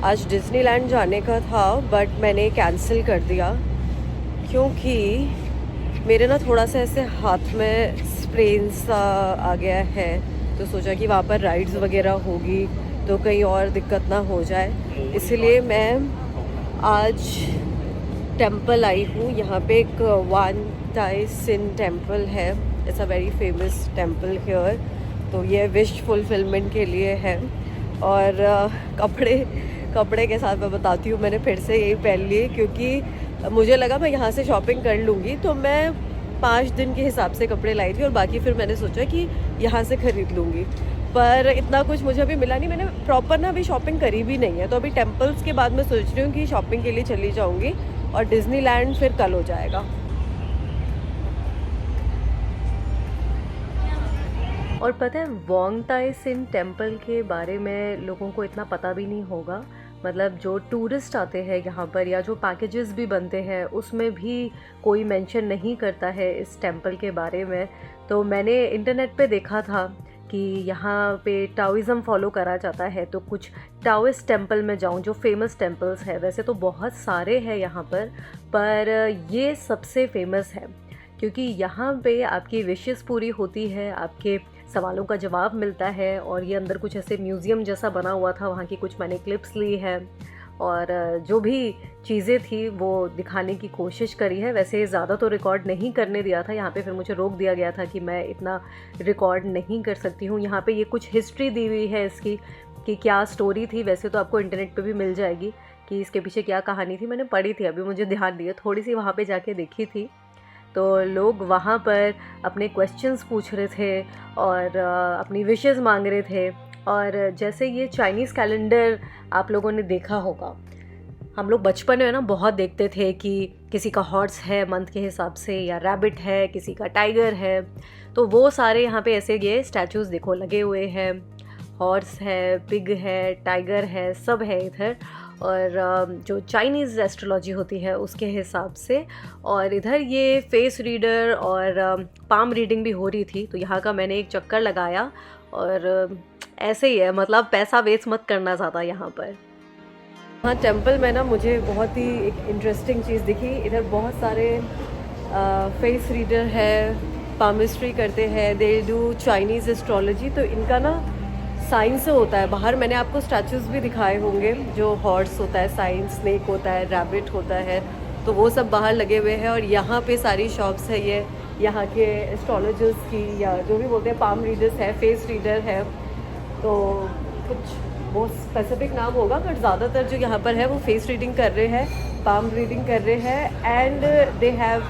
आज डिज़नीलैंड जाने का था बट मैंने कैंसिल कर दिया क्योंकि मेरे ना थोड़ा सा ऐसे हाथ में स्प्रेन सा आ गया है। तो सोचा कि वहाँ पर राइड्स वगैरह होगी तो कहीं और दिक्कत ना हो जाए, इसलिए मैं आज टेंपल आई हूँ। यहाँ पे एक वान ताई सिन टेंपल है, it's a very famous temple here. तो ये विश फुलफिलमेंट के लिए है। और कपड़े के साथ मैं बताती हूँ, मैंने फिर से यही पहन लिए क्योंकि मुझे लगा मैं यहाँ से शॉपिंग कर लूँगी। तो मैं 5 दिन के हिसाब से कपड़े लाई थी और बाकी फिर मैंने सोचा कि यहाँ से ख़रीद लूँगी, पर इतना कुछ मुझे अभी मिला नहीं। मैंने प्रॉपर ना अभी शॉपिंग करी भी नहीं है, तो अभी टेंपल्स के बाद मैं सोच रही हूँ कि शॉपिंग के लिए चली जाऊँगी और डिज़नीलैंड फिर कल हो जाएगा। और पता है वॉन्ग ताई सिन टेंपल के बारे में लोगों को इतना पता भी नहीं होगा। मतलब जो टूरिस्ट आते हैं यहाँ पर या जो पैकेजेस भी बनते हैं उसमें भी कोई मेंशन नहीं करता है इस टेंपल के बारे में। तो मैंने इंटरनेट पे देखा था कि यहाँ पे टाओइज़्म फॉलो करा जाता है, तो कुछ टाओइस्ट टेंपल में जाऊँ जो फेमस टेंपल्स है। वैसे तो बहुत सारे हैं यहाँ पर ये सबसे फेमस है क्योंकि यहाँ पे आपकी विशेस पूरी होती है, आपके सवालों का जवाब मिलता है। और ये अंदर कुछ ऐसे म्यूज़ियम जैसा बना हुआ था, वहाँ की कुछ मैंने क्लिप्स ली है और जो भी चीज़ें थी वो दिखाने की कोशिश करी है। वैसे ज़्यादा तो रिकॉर्ड नहीं करने दिया था यहाँ पे, फिर मुझे रोक दिया गया था कि मैं इतना रिकॉर्ड नहीं कर सकती हूँ। यहाँ पे ये कुछ हिस्ट्री दी हुई है इसकी कि क्या स्टोरी थी। वैसे तो आपको इंटरनेट पे भी मिल जाएगी कि इसके पीछे क्या कहानी थी, मैंने पढ़ी थी, अभी मुझे ध्यान नहीं है, थोड़ी सी वहाँ पर जाके देखी थी। तो लोग वहाँ पर अपने क्वेश्चंस पूछ रहे थे और अपनी विशेस मांग रहे थे। और जैसे ये चाइनीज़ कैलेंडर आप लोगों ने देखा होगा, हम लोग बचपन में ना बहुत देखते थे कि किसी का हॉर्स है मंथ के हिसाब से, या रैबिट है, किसी का टाइगर है। तो वो सारे यहाँ पे ऐसे ये स्टैचूज़ देखो लगे हुए हैं, हॉर्स है, पिग है, टाइगर है, सब है इधर। और जो चाइनीज़ एस्ट्रोलॉजी होती है उसके हिसाब से। और इधर ये फेस रीडर और पाम रीडिंग भी हो रही थी, तो यहाँ का मैंने एक चक्कर लगाया। और ऐसे ही है, मतलब पैसा वेस्ट मत करना ज़्यादा यहाँ पर। हाँ, टेंपल में ना मुझे बहुत ही एक इंटरेस्टिंग चीज़ दिखी। इधर बहुत सारे फेस रीडर है, पामिस्ट्री करते हैं, दे डू चाइनीज़ एस्ट्रोलॉजी। तो इनका ना साइंस से होता है बाहर। मैंने आपको स्टैचूज़ भी दिखाए होंगे, जो हॉर्स होता है, साइंस, स्नेक होता है, रैबिट होता है, तो वो सब बाहर लगे हुए हैं। और यहाँ पे सारी शॉप्स है ये यहाँ के एस्ट्रोलॉजर्स की, या जो भी बोलते हैं पाम रीडर्स है, फेस रीडर है। तो कुछ बहुत स्पेसिफिक नाम होगा, बट ज़्यादातर जो यहाँ पर है वो फेस रीडिंग कर रहे हैं, पाम रीडिंग कर रहे हैं। And they have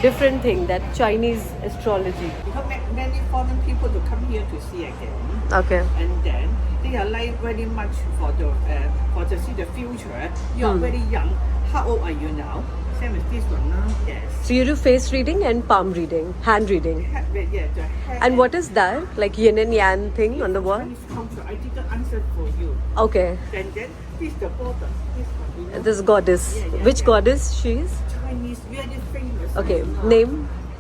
different thing, that Chinese astrology. Because many foreign people to come here to see again. Okay. And then they are like very much for to see the future. You are very young. How old are you now? Same as this one now. Yes. So you do face reading and palm reading, hand reading. Yeah, the hand. And what is that? Like yin and yang thing on the wall? Chinese culture. I didn't answer for you. Okay. Then this the border. This one. You know? This goddess. Yeah, Which yeah. goddess she is? Chinese very famous. Okay. Name?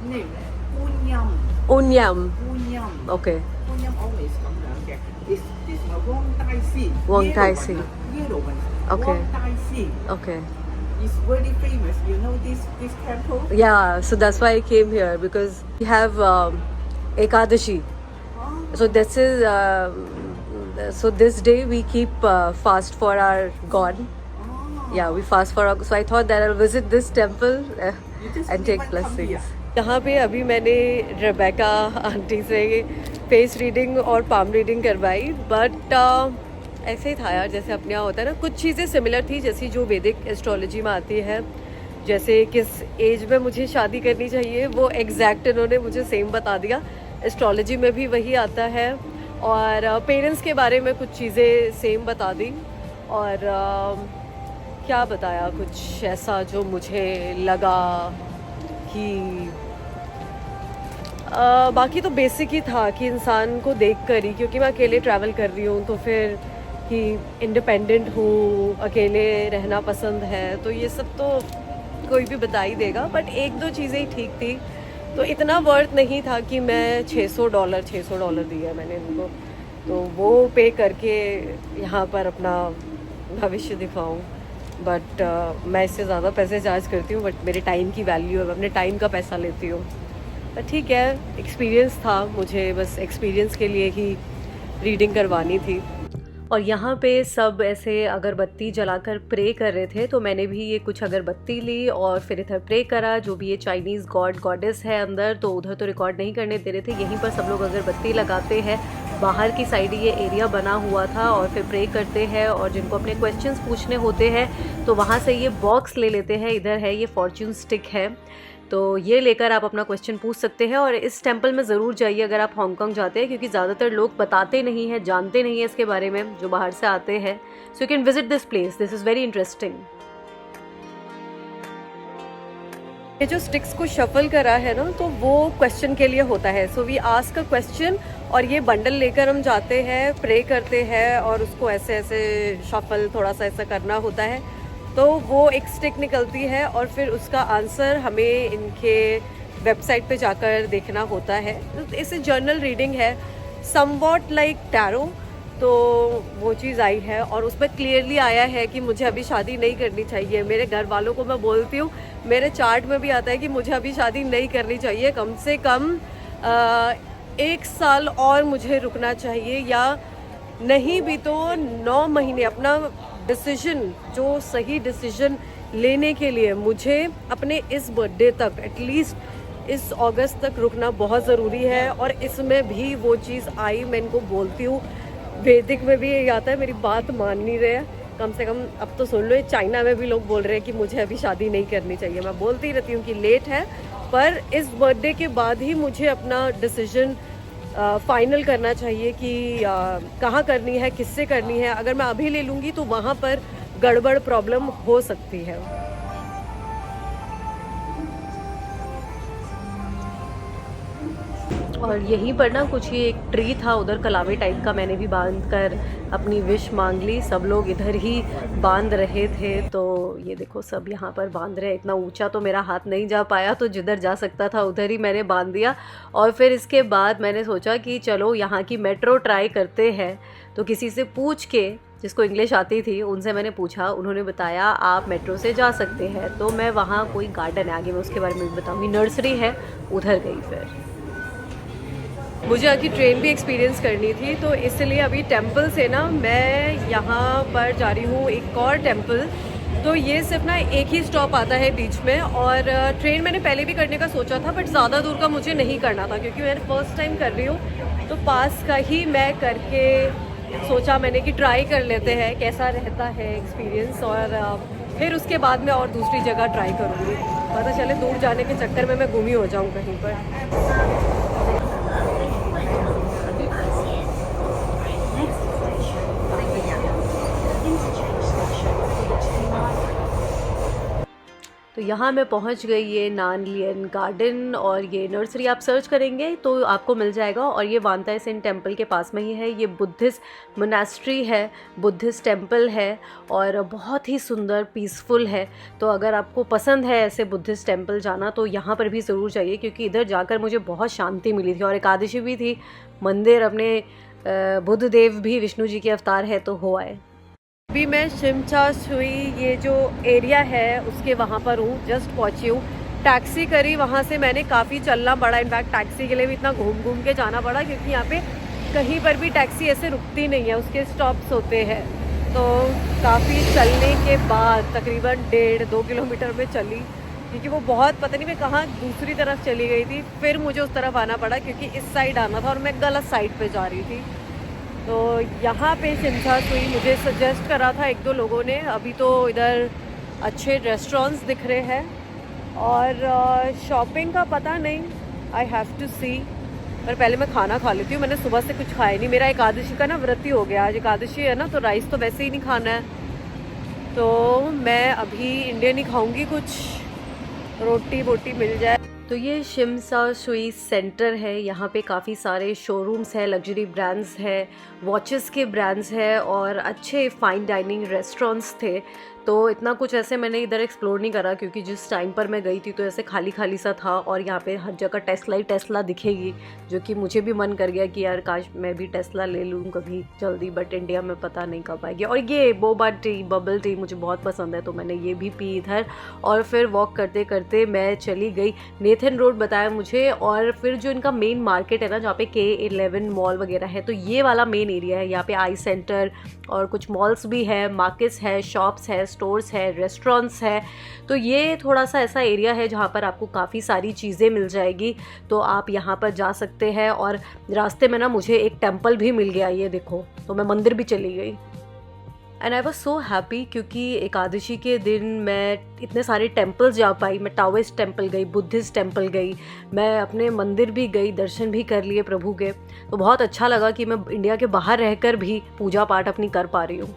Name. Gunyam. Unyam. Gunyam. Okay. Gunyam always 咁樣嘅。This one Wang Tai Si. Wang Tai Si. Yellow one. Okay. Wang Tai Si. Okay. It's very famous. You know this temple? Yeah, so that's why I came here, because we have Ekadashi. Oh. So this is so this day we keep fast for our god. Yeah, we fast for our, so I thought that I'll visit this temple and take blessings. यहाँ पे अभी मैंने Rebecca aunty से face reading और palm reading करवाई, but ऐसे ही था यार जैसे अपने यहाँ होता है ना। कुछ चीज़ें सिमिलर थी जैसी जो वैदिक एस्ट्रोलॉजी में आती है, जैसे किस एज में मुझे शादी करनी चाहिए वो एग्जैक्ट इन्होंने मुझे सेम बता दिया। एस्ट्रोलॉजी में भी वही आता है, और पेरेंट्स के बारे में कुछ चीज़ें सेम बता दी। और क्या बताया कुछ ऐसा जो मुझे लगा कि बाकी तो बेसिक ही था कि इंसान को देख कर ही, क्योंकि मैं अकेले ट्रैवल कर रही हूँ तो फिर कि इंडिपेंडेंट हूँ, अकेले रहना पसंद है, तो ये सब तो कोई भी बता ही देगा। बट एक दो चीज़ें ही ठीक थी, तो इतना वर्थ नहीं था कि मैं $600 दिया मैंने इनको, तो वो पे करके यहाँ पर अपना भविष्य दिखाऊं, बट मैं इससे ज़्यादा पैसे चार्ज करती हूँ, बट मेरे टाइम की वैल्यू है, मैं अपने टाइम का पैसा लेती हूँ। पर ठीक है, एक्सपीरियंस था, मुझे बस एक्सपीरियंस के लिए ही रीडिंग करवानी थी। और यहाँ पे सब ऐसे अगरबत्ती जलाकर प्रे कर रहे थे, तो मैंने भी ये कुछ अगरबत्ती ली और फिर इधर प्रे करा। जो भी ये चाइनीज़ गॉड गॉडेस है अंदर, तो उधर तो रिकॉर्ड नहीं करने दे रहे थे, यहीं पर सब लोग अगरबत्ती लगाते हैं। बाहर की साइड ये एरिया बना हुआ था और फिर प्रे करते हैं, और जिनको अपने क्वेश्चंस पूछने होते हैं तो वहाँ से ये बॉक्स ले लेते हैं। इधर है ये फॉर्च्यून स्टिक है, तो ये लेकर आप अपना क्वेश्चन पूछ सकते हैं। और इस टेंपल में ज़रूर जाइए अगर आप हांगकांग जाते हैं, क्योंकि ज़्यादातर लोग बताते नहीं हैं, जानते नहीं हैं इसके बारे में, जो बाहर से आते हैं। So you can visit this place, this is very interesting. ये जो स्टिक्स को शफल करा है ना, तो वो क्वेश्चन के लिए होता है। So we ask a question और ये बंडल लेकर हम जाते हैं, प्रे करते हैं और उसको ऐसे ऐसे शफल थोड़ा सा ऐसा करना होता है, तो वो एक स्टिक निकलती है और फिर उसका आंसर हमें इनके वेबसाइट पे जाकर देखना होता है। इसे जर्नल रीडिंग है, समवॉट लाइक टैरो। तो वो चीज़ आई है और उसमें क्लियरली आया है कि मुझे अभी शादी नहीं करनी चाहिए। मेरे घर वालों को मैं बोलती हूँ, मेरे चार्ट में भी आता है कि मुझे अभी शादी नहीं करनी चाहिए, कम से कम 1 साल और मुझे रुकना चाहिए, या नहीं भी तो 9 महीने अपना डिसीजन, जो सही डिसीजन लेने के लिए मुझे अपने इस बर्थडे तक, एटलीस्ट इस अगस्त तक रुकना बहुत ज़रूरी है। और इसमें भी वो चीज़ आई, मैं इनको बोलती हूँ, वैदिक में भी ये आता है, मेरी बात मान नहीं रहे, कम से कम अब तो सुन लो। चाइना में भी लोग बोल रहे हैं कि मुझे अभी शादी नहीं करनी चाहिए। मैं बोलती रहती हूँ कि लेट है, पर इस बर्थडे के बाद ही मुझे अपना डिसीजन फाइनल करना चाहिए कि कहाँ करनी है, किससे करनी है। अगर मैं अभी ले लूँगी तो वहाँ पर गड़बड़ प्रॉब्लम हो सकती है। और यहीं पर ना कुछ ये एक ट्री था उधर कलावे टाइप का, मैंने भी बांध कर अपनी विश मांग ली। सब लोग इधर ही बांध रहे थे, तो ये देखो सब यहाँ पर बांध रहे हैं। इतना ऊंचा तो मेरा हाथ नहीं जा पाया, तो जिधर जा सकता था उधर ही मैंने बांध दिया। और फिर इसके बाद मैंने सोचा कि चलो यहाँ की मेट्रो ट्राई करते हैं। तो किसी से पूछ के, जिसको इंग्लिश आती थी, उनसे मैंने पूछा, उन्होंने बताया आप मेट्रो से जा सकते हैं। तो मैं वहाँ कोई गार्डन है, आगे मैं उसके बारे में भी बताऊँगी, नर्सरी है, उधर गई। फिर मुझे आगे ट्रेन भी एक्सपीरियंस करनी थी, तो इसलिए अभी टेंपल से ना मैं यहाँ पर जा रही हूँ एक और टेंपल। तो ये सिर्फ ना एक ही स्टॉप आता है बीच में, और ट्रेन मैंने पहले भी करने का सोचा था, बट ज़्यादा दूर का मुझे नहीं करना था, क्योंकि मैं फर्स्ट टाइम कर रही हूँ। तो पास का ही मैं करके सोचा मैंने कि ट्राई कर लेते हैं कैसा रहता है एक्सपीरियंस, और फिर उसके बाद मैं और दूसरी जगह ट्राई करूँगी। पता चले दूर जाने के चक्कर में मैं गुम ही हो जाऊँ कहीं पर। तो यहाँ मैं पहुँच गई, ये नानलियन गार्डन, और ये नर्सरी आप सर्च करेंगे तो आपको मिल जाएगा। और ये वांताई सिन टेम्पल के पास में ही है। ये बुद्धिस्ट मोनास्ट्री है, बुद्धिस्ट टेम्पल है, और बहुत ही सुंदर पीसफुल है। तो अगर आपको पसंद है ऐसे बुद्धिस्ट टेम्पल जाना, तो यहाँ पर भी ज़रूर जाइए, क्योंकि इधर जाकर मुझे बहुत शांति मिली थी। और एकादशी भी थी, मंदिर अपने बुद्ध देव भी विष्णु जी के अवतार है, तो हो आए। अभी मैं शिमचा सुई, ये जो एरिया है उसके वहाँ पर हूँ, जस्ट पहुँची हूँ। टैक्सी करी, वहाँ से मैंने काफ़ी चलना पड़ा, इनफैक्ट टैक्सी के लिए भी इतना घूम घूम के जाना पड़ा, क्योंकि यहाँ पे कहीं पर भी टैक्सी ऐसे रुकती नहीं है, उसके स्टॉप्स होते हैं। तो काफ़ी चलने के बाद तकरीबन 1.5-2 किलोमीटर में चली, क्योंकि वो बहुत पता नहीं मैं कहाँ दूसरी तरफ चली गई थी। फिर मुझे उस तरफ आना पड़ा, क्योंकि इस साइड आना था और मैं गलत साइड पे जा रही थी। तो यहाँ पे शिमचा सुई मुझे सजेस्ट करा था 1-2 लोगों ने। अभी तो इधर अच्छे रेस्टोरेंट्स दिख रहे हैं, और शॉपिंग का पता नहीं, आई हैव टू सी। पर पहले मैं खाना खा लेती हूँ, मैंने सुबह से कुछ खाया नहीं। मेरा एकादशी का ना व्रत ही हो गया, आज एकादशी है ना, तो राइस तो वैसे ही नहीं खाना है। तो मैं अभी इंडियन ही खाऊंगी, कुछ रोटी वोटी मिल जाए। तो ये शिमसा सुई सेंटर है, यहाँ पे काफ़ी सारे शोरूम्स हैं, लग्जरी ब्रांड्स हैं, वॉचेस के ब्रांड्स हैं, और अच्छे फ़ाइन डाइनिंग रेस्टोरेंट्स थे। तो इतना कुछ ऐसे मैंने इधर एक्सप्लोर नहीं करा, क्योंकि जिस टाइम पर मैं गई थी तो ऐसे खाली खाली सा था, और यहाँ पे हर जगह टेस्ला ही टेस्ला दिखेगी, जो कि मुझे भी मन कर गया कि यार काश मैं भी टेस्ला ले लूँ कभी जल्दी, बट इंडिया में पता नहीं कब आएगी। और ये बोबा टी, बबल टी मुझे बहुत पसंद है, तो मैंने ये भी पी इधर। और फिर वॉक करते करते मैं चली गई, नेथन रोड बताया मुझे, और फिर जो इनका मेन मार्केट है ना, जहाँ पे K11 मॉल वगैरह है, तो ये वाला मेन एरिया है। यहाँ पे आई सेंटर और कुछ मॉल्स भी है, मार्केट्स है, शॉप्स है, स्टोर्स है, रेस्टोरेंट्स है। तो ये थोड़ा सा ऐसा एरिया है जहाँ पर आपको काफ़ी सारी चीज़ें मिल जाएगी, तो आप यहाँ पर जा सकते हैं। और रास्ते में ना मुझे एक टेम्पल भी मिल गया, ये देखो, तो मैं मंदिर भी चली गई। And I was so happy, क्योंकि एकादशी के दिन मैं इतने सारे टेम्पल्स जा पाई। मैं टाओइस्ट टेम्पल गई, बुद्धिस्ट टेम्पल गई, मैं अपने मंदिर भी गई, दर्शन भी कर लिए प्रभु के। तो बहुत अच्छा लगा कि मैं इंडिया के बाहर रहकर भी पूजा पाठ अपनी कर पा रही हूँ।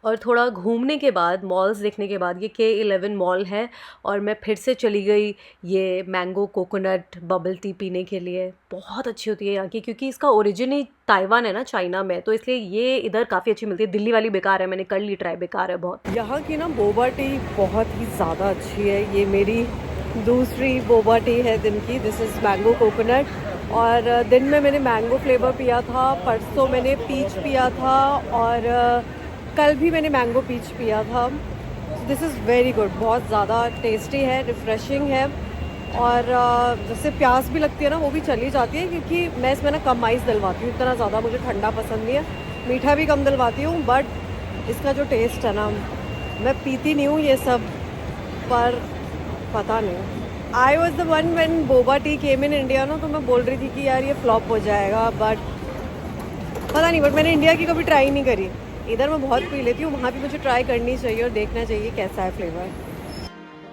और थोड़ा घूमने के बाद, मॉल्स देखने के बाद, ये K11 मॉल है, और मैं फिर से चली गई ये मैंगो कोकोनट बबल टी पीने के लिए। बहुत अच्छी होती है यहाँ की, क्योंकि इसका ओरिजिन ही ताइवान है ना, चाइना में, तो इसलिए ये इधर काफ़ी अच्छी मिलती है। दिल्ली वाली बेकार है, मैंने कर ली ट्राई, बेकार है बहुत। यहाँ की ना बोबा टी बहुत ही ज़्यादा अच्छी है। ये मेरी दूसरी बोबा टी है दिन की। दिस इज़ मैंगो कोकोनट, और दिन में मैंने मैंगो फ्लेवर पिया था, परसों मैंने पीच पिया था, और कल भी मैंने मैंगो पीच पिया था। दिस इज़ वेरी गुड, बहुत ज़्यादा टेस्टी है, रिफ़्रेशिंग है, और जैसे प्यास भी लगती है ना, वो भी चली जाती है, क्योंकि मैं इसमें ना कम आइस डलवाती हूँ, इतना ज़्यादा मुझे ठंडा पसंद नहीं है। मीठा भी कम डलवाती हूँ, बट इसका जो टेस्ट है ना, मैं पीती नहीं हूँ ये सब, पर पता नहीं। I was the one when boba tea came in India ना, तो मैं बोल रही थी कि यार ये फ्लॉप हो जाएगा, बट पता नहीं। बट मैंने इंडिया की कभी ट्राई नहीं करी। इधर मैं बहुत पी लेती हूँ, वहाँ भी मुझे ट्राई करनी चाहिए और देखना चाहिए कैसा है फ्लेवर।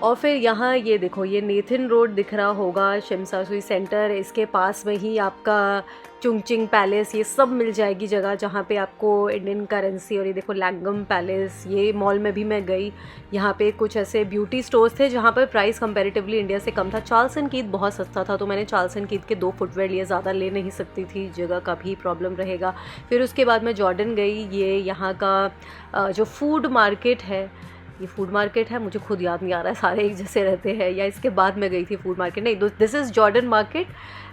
और फिर यहाँ ये देखो, ये नेथन रोड दिख रहा होगा, शिमसासुई सेंटर, इसके पास में ही आपका चुंगचिंग पैलेस, ये सब मिल जाएगी जगह, जहाँ पे आपको इंडियन करेंसी। और ये देखो लैंगम पैलेस, ये मॉल में भी मैं गई। यहाँ पे कुछ ऐसे ब्यूटी स्टोर्स थे जहाँ पर प्राइस कंपैरेटिवली इंडिया से कम था। चार्ल्स एंड कीथ बहुत सस्ता था, तो मैंने चार्ल्स एंड कीथ के 2 फुटवेयर लिए, ज़्यादा ले नहीं सकती थी, जगह का भी प्रॉब्लम रहेगा। फिर उसके बाद मैं जॉर्डन गई। ये यहाँ का जो फूड मार्केट है, ये फूड मार्केट है, मुझे खुद याद नहीं आ रहा है, सारे एक जैसे रहते हैं, या इसके बाद मैं गई थी फूड मार्केट, नहीं, this is Jordan market.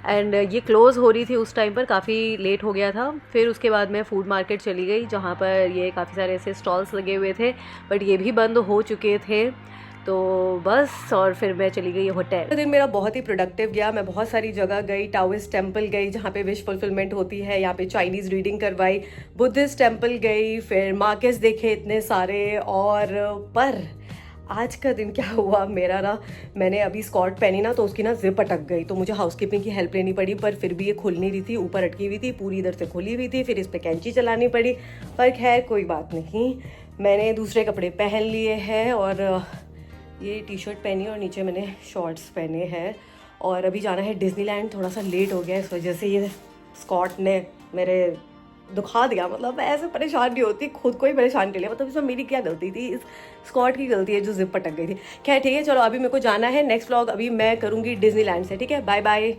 And ये क्लोज़ हो रही थी उस टाइम पर, काफ़ी लेट हो गया था। फिर उसके बाद मैं फूड मार्केट चली गई, जहाँ पर ये काफ़ी सारे ऐसे स्टॉल्स लगे हुए थे, बट ये भी बंद हो चुके थे। तो बस, और फिर मैं चली गई होटल। दिन मेरा बहुत ही प्रोडक्टिव गया। मैं बहुत सारी जगह गई, टाओइस्ट टेम्पल गई जहाँ पे विश फुलफिलमेंट होती है, यहाँ पे चाइनीज़ रीडिंग करवाई, बुद्धिस्ट टेम्पल गई, फिर मार्केट्स देखे इतने सारे। और पर आज का दिन क्या हुआ मेरा ना, मैंने अभी स्कॉर्ट पहनी ना, तो उसकी ना जिप अटक गई, तो मुझे हाउसकीपिंग की हेल्प लेनी पड़ी, पर फिर भी ये खुल नहीं रही थी, ऊपर अटकी हुई थी, पूरी इधर से खुली हुई थी, फिर इस पर कैंची चलानी पड़ी। पर खैर कोई बात नहीं, मैंने दूसरे कपड़े पहन लिए हैं, और ये टी शर्ट पहनी है और नीचे मैंने शॉर्ट्स पहने हैं। और अभी जाना है डिज्नीलैंड, थोड़ा सा लेट हो गया, इस वजह से ये स्कॉट ने मेरे दुखा दिया। मतलब मैं ऐसे परेशान नहीं होती, खुद को ही परेशान कर लिया। मतलब इसमें मेरी क्या गलती थी, इस स्कॉट की गलती है जो जिप पटक गई थी। खैर ठीक है, चलो अभी मेरे को जाना है, नेक्स्ट व्लॉग अभी मैं करूँगी डिज्नीलैंड से। ठीक है, बाय बाय।